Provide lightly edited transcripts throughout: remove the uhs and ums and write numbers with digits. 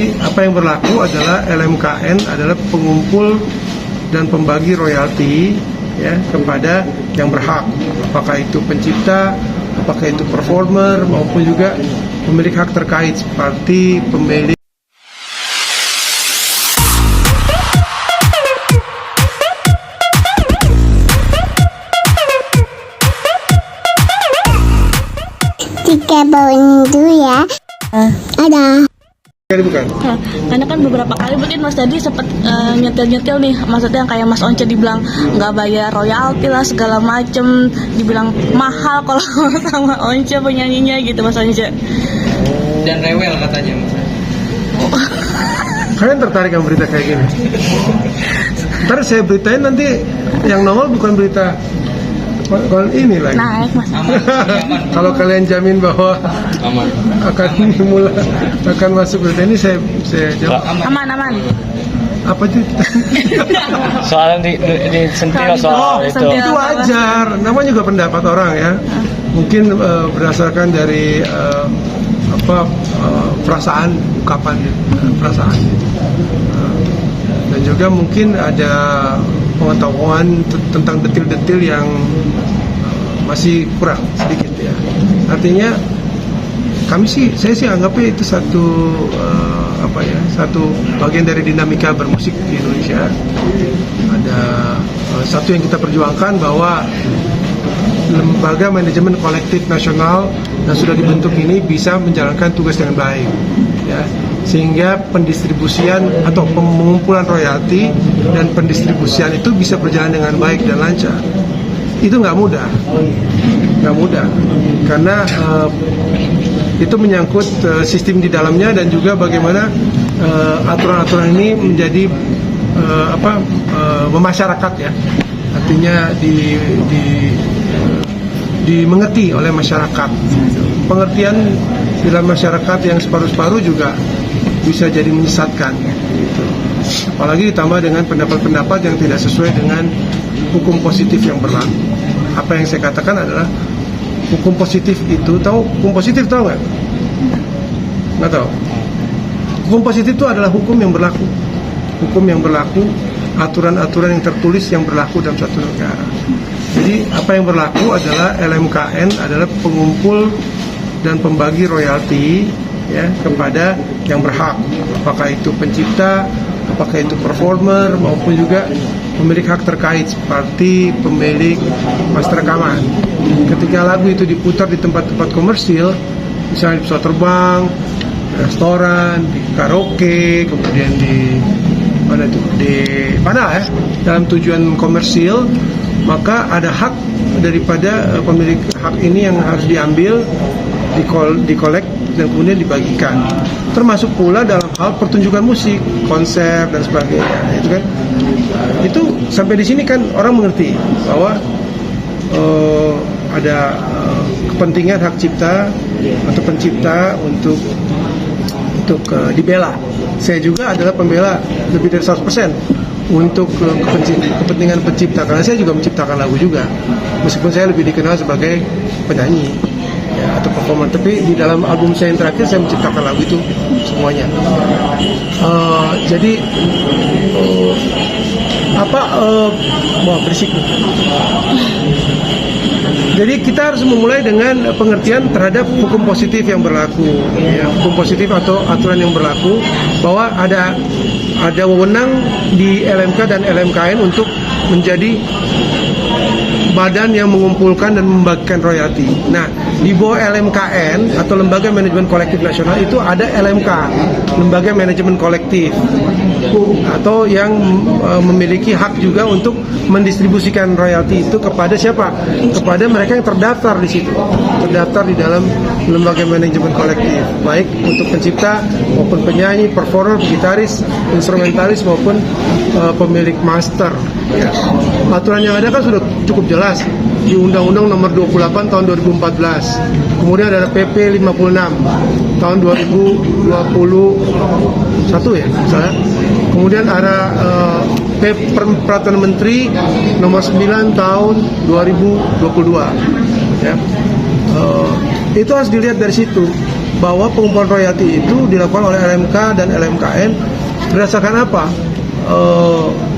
Jadi apa yang berlaku adalah LMKN adalah pengumpul dan pembagi royalti ya kepada yang berhak, apakah itu pencipta, apakah itu performer maupun juga pemilik hak terkait seperti pemilik Tiga bawang dulu ya. Ada. bukan. Nah, karena kan beberapa kali mungkin Mas Dadi sempat nyetil-nyetil nih, maksudnya kayak Mas Once dibilang nggak bayar royalti lah segala macem, dibilang mahal kalau sama Once penyanyinya gitu Mas Once. Dan rewel katanya Mas. Kalian tertarik sama berita kayak gini? Ntar saya beritain nanti yang nongol bukan berita kalau ini lagi. Naik Mas. Aman. Kalau kalian jamin bahwa Aman. akan masuk berita ini, saya jawab. Aman. Apa itu? Soalnya disentil soal itu. sentil. Itu wajar. Namanya juga pendapat orang ya. Mungkin berdasarkan dari perasaan, ungkapan perasaan. Dan juga mungkin ada pengetahuan tentang detil-detil yang masih kurang sedikit ya. Artinya saya sih anggapnya itu satu bagian dari dinamika bermusik di Indonesia. Ada satu yang kita perjuangkan bahwa lembaga manajemen kolektif nasional yang sudah dibentuk ini bisa menjalankan tugas dengan baik ya, sehingga pendistribusian atau pengumpulan royalti dan pendistribusian itu bisa berjalan dengan baik dan lancar. Itu nggak mudah karena itu menyangkut sistem di dalamnya dan juga bagaimana aturan-aturan ini menjadi memasyarakat ya, artinya dimengerti oleh masyarakat. Pengertian dalam masyarakat yang separuh-separuh juga bisa jadi menyesatkan gitu. Apalagi ditambah dengan pendapat-pendapat yang tidak sesuai dengan hukum positif yang berlaku. Apa yang saya katakan adalah hukum positif itu, hukum positif tahu nggak? Nggak tahu. Hukum positif itu adalah hukum yang berlaku, aturan-aturan yang tertulis yang berlaku dalam suatu negara. Jadi apa yang berlaku adalah LMKN adalah pengumpul dan pembagi royalti ya kepada yang berhak, apakah itu pencipta, apakah itu performer maupun juga pemilik hak terkait seperti pemilik master rekaman. Ketika lagu itu diputar di tempat-tempat komersil, misalnya di pesawat terbang, restoran, di karaoke, kemudian di mana ya, dalam tujuan komersil, maka ada hak daripada pemilik hak ini yang harus diambil, dikolek dan kemudian dibagikan. Termasuk pula dalam hal pertunjukan musik, konser dan sebagainya. Itu kan, itu sampai di sini kan orang mengerti bahwa ada kepentingan hak cipta atau pencipta untuk dibela. Saya juga adalah pembela lebih dari 100% untuk kepentingan pencipta, karena saya juga menciptakan lagu juga, meskipun saya lebih dikenal sebagai penyanyi ya, atau performer, tapi di dalam album saya yang terakhir saya menciptakan lagu itu semuanya. Jadi berisik. Jadi kita harus memulai dengan pengertian terhadap hukum positif yang berlaku ya, hukum positif atau aturan yang berlaku, bahwa ada wewenang di LMK dan LMKN untuk menjadi badan yang mengumpulkan dan membagikan royalti. Nah, di bawah LMKN atau Lembaga Manajemen Kolektif Nasional itu ada LMK, Lembaga Manajemen Kolektif, atau yang memiliki hak juga untuk mendistribusikan royalti itu kepada siapa? Kepada mereka yang terdaftar di situ, terdaftar di dalam Lembaga Manajemen Kolektif, baik untuk pencipta maupun penyanyi, performer, gitaris, instrumentalis maupun pemilik master. Ya. Aturan yang ada kan sudah cukup jelas di Undang-Undang Nomor 28 Tahun 2014. Kemudian ada PP 56 Tahun 2021 ya, misalnya. Kemudian ada Peraturan Menteri Nomor 9 Tahun 2022. Ya. Itu harus dilihat dari situ. bahwa pengumpulan royalti itu dilakukan oleh LMK dan LMKN berdasarkan apa?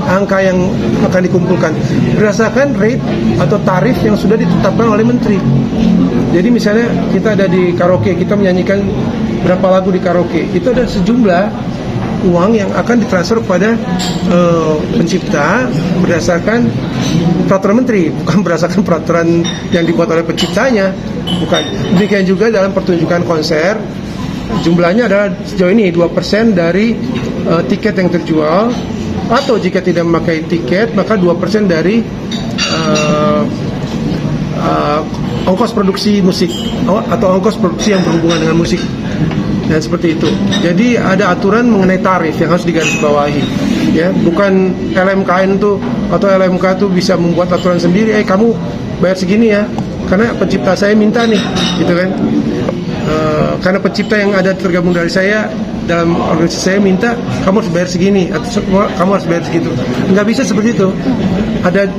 Angka yang akan dikumpulkan berdasarkan rate atau tarif yang sudah ditetapkan oleh menteri. Jadi misalnya kita ada di karaoke, kita menyanyikan berapa lagu di karaoke, itu ada sejumlah uang yang akan ditransfer kepada pencipta berdasarkan peraturan menteri, bukan berdasarkan peraturan yang dibuat oleh penciptanya, bukan. Demikian juga dalam pertunjukan konser, jumlahnya adalah sejauh ini 2% dari tiket yang terjual, atau jika tidak memakai tiket maka 2% dari ongkos produksi musik atau ongkos produksi yang berhubungan dengan musik, dan seperti itu. Jadi ada aturan mengenai tarif yang harus digarisbawahi, ya, bukan LMKN tuh atau LMK tuh bisa membuat aturan sendiri, kamu bayar segini ya karena pencipta saya minta nih, gitu kan. Karena pencipta yang ada tergabung dari saya dalam organisasi saya minta kamu harus bayar segini atau kamu harus bayar segitu. Nggak bisa seperti itu. Ada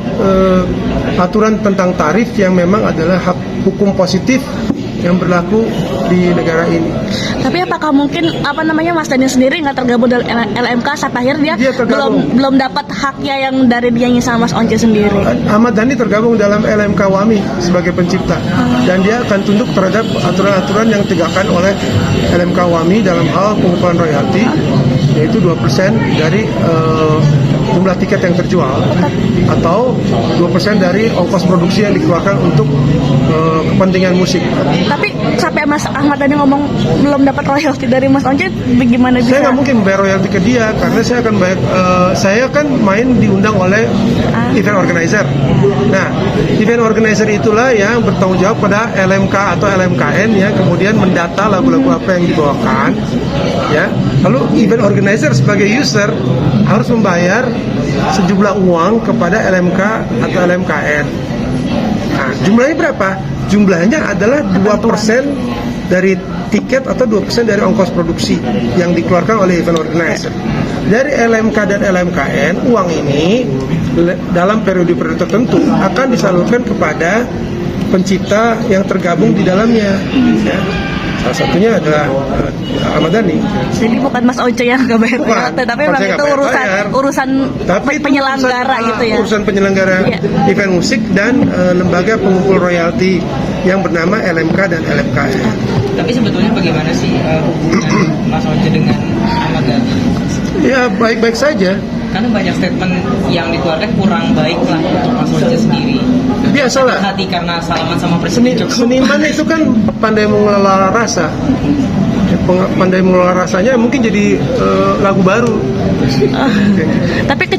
aturan tentang tarif yang memang adalah hak hukum positif yang berlaku di negara ini. Tapi apakah mungkin Mas Dani sendiri nggak tergabung dari LMK sampai akhir dia belum dapat haknya yang dari dianya sama Mas Once sendiri? Ahmad Dhani tergabung dalam LMK WAMI sebagai pencipta, dan dia akan tunduk terhadap aturan-aturan yang ditegakkan oleh LMK WAMI dalam hal pengumpulan royalti, yaitu 2% dari jumlah tiket yang terjual atau 2% dari ongkos produksi yang dikeluarkan untuk kepentingan musik. Tapi sampai Mas Ahmad Dhani ngomong belum dapat royalti dari Mas Once, bagaimana bisa? Saya nggak mungkin bayar royalti ke dia karena saya akan bayar. Saya kan main diundang oleh event organizer. Nah, event organizer itulah yang bertanggung jawab pada LMK atau LMKN ya, kemudian mendata lagu-lagu apa yang dibawakan, ya. Lalu event organizer sebagai user harus membayar sejumlah uang kepada LMK atau LMKN. Nah, jumlahnya berapa? Jumlahnya adalah 2% dari tiket atau 2% dari ongkos produksi yang dikeluarkan oleh event organizer. Dari LMK dan LMKN, uang ini dalam periode-periode tertentu akan disalurkan kepada pencipta yang tergabung di dalamnya, ya. Salah satunya adalah Ahmad Dhani. Jadi bukan Mas Once yang nggak bayar royalti, tapi memang itu urusan penyelenggara gitu ya. Urusan penyelenggara event musik dan lembaga pengumpul royalti yang bernama LMK dan LMKN. Tapi sebetulnya bagaimana sih hubungan Mas Once dengan Ahmad Dhani? Ya baik-baik saja. Karena banyak statement yang dikeluarkan kurang baik lah untuk Mas Once sendiri. Biasalah. Hati karena salaman sama Presiden Jokowi. Seniman itu kan pandai mengelola rasa. Pandai mengelola rasanya mungkin jadi lagu baru. Tapi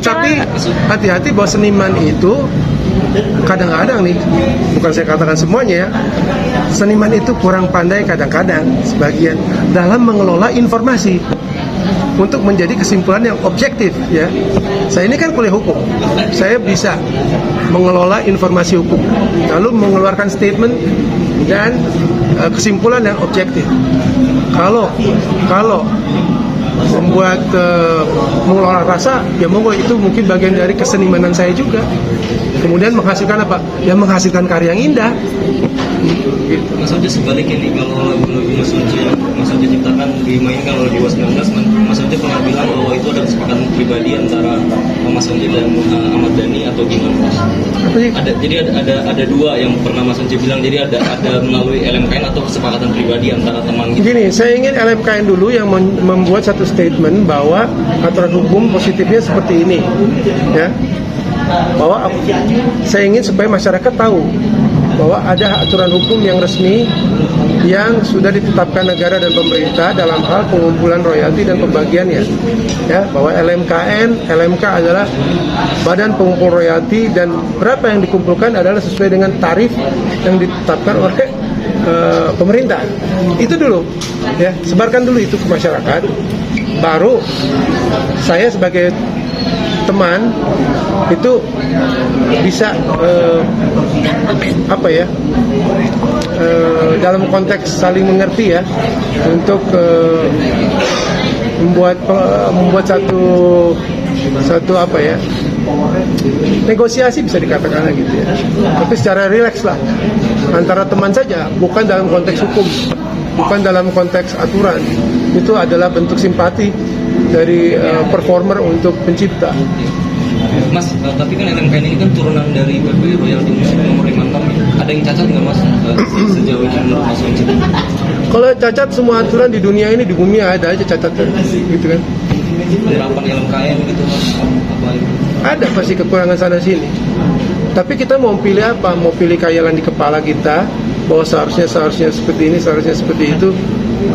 hati-hati bahwa seniman itu kadang-kadang nih, bukan saya katakan semuanya ya, seniman itu kurang pandai kadang-kadang sebagian dalam mengelola informasi untuk menjadi kesimpulan yang objektif, ya. Saya ini kan kuliah hukum, saya bisa mengelola informasi hukum lalu mengeluarkan statement dan kesimpulan yang objektif. Kalau membuat mengelola rasa, ya monggo, itu mungkin bagian dari kesenimanan saya juga. Kemudian menghasilkan apa? Ya menghasilkan karya yang indah. Gitu. Mas Once sebaliknya nih, kalau lagu-lagu Mas Once ciptakan dimainkan oleh Dewa 19, Mas Once pernah bilang bahwa itu ada kesepakatan pribadi antara Mas Once dan Ahmad Dhani atau gimana Mas? Jadi ada dua yang pernah Mas Once bilang, jadi ada melalui LMKN atau kesepakatan pribadi antara teman gitu. Gini, saya ingin LMKN dulu yang membuat satu statement bahwa aturan hukum positifnya seperti ini, ya. Bahwa saya ingin supaya masyarakat tahu bahwa ada aturan hukum yang resmi yang sudah ditetapkan negara dan pemerintah dalam hal pengumpulan royalti dan pembagiannya, ya, bahwa LMKN, LMK adalah badan pengumpul royalti dan berapa yang dikumpulkan adalah sesuai dengan tarif yang ditetapkan oleh pemerintah. Itu dulu, ya, sebarkan dulu itu ke masyarakat, baru saya sebagai teman itu bisa dalam konteks saling mengerti, ya, untuk membuat satu negosiasi, bisa dikatakan gitu, ya, tapi secara rileks lah antara teman saja, bukan dalam konteks hukum. bukan dalam konteks aturan. Itu adalah bentuk simpati dari performer untuk pencipta. Mas, tapi kan LMK ini kan turunan dari PP Royalti Musik nomor 56 ya. Ada yang cacat nggak Mas sejauh ini menurut Mas Once? Kalau cacat, semua aturan di dunia ini, di bumi ada aja cacatnya, gitu kan? Penerapan LMKN gitu Mas, apa itu? Ada pasti kekurangan sana sini. Tapi kita mau pilih apa? Mau pilih khayalan di kepala kita bahwa seharusnya seperti ini, seharusnya seperti itu,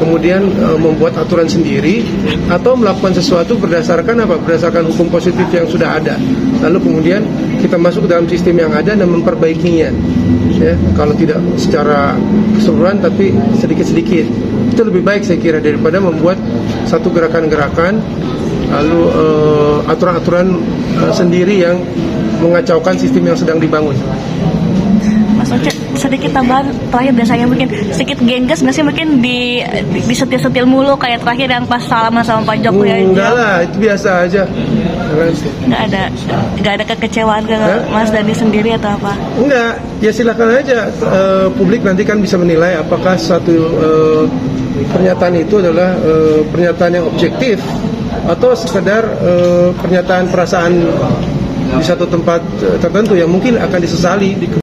kemudian membuat aturan sendiri, atau melakukan sesuatu berdasarkan apa? Berdasarkan hukum positif yang sudah ada. Lalu kemudian kita masuk ke dalam sistem yang ada dan memperbaikinya. Ya, kalau tidak secara keseluruhan tapi sedikit-sedikit. Itu lebih baik saya kira daripada membuat satu gerakan-gerakan lalu aturan-aturan sendiri yang mengacaukan sistem yang sedang dibangun. Mas Once, sedikit tambahan terakhir biasanya mungkin sedikit gengges nggak sih mungkin di setil-setil mulu kayak terakhir yang pas salaman sama Pak Jokowi Enggak lah, itu biasa aja. nggak ada kekecewaan ke Mas Dani sendiri atau apa? Enggak, ya silakan aja. Publik nanti kan bisa menilai apakah suatu pernyataan itu adalah pernyataan yang objektif atau sekedar pernyataan perasaan di satu tempat tertentu yang mungkin akan disesali di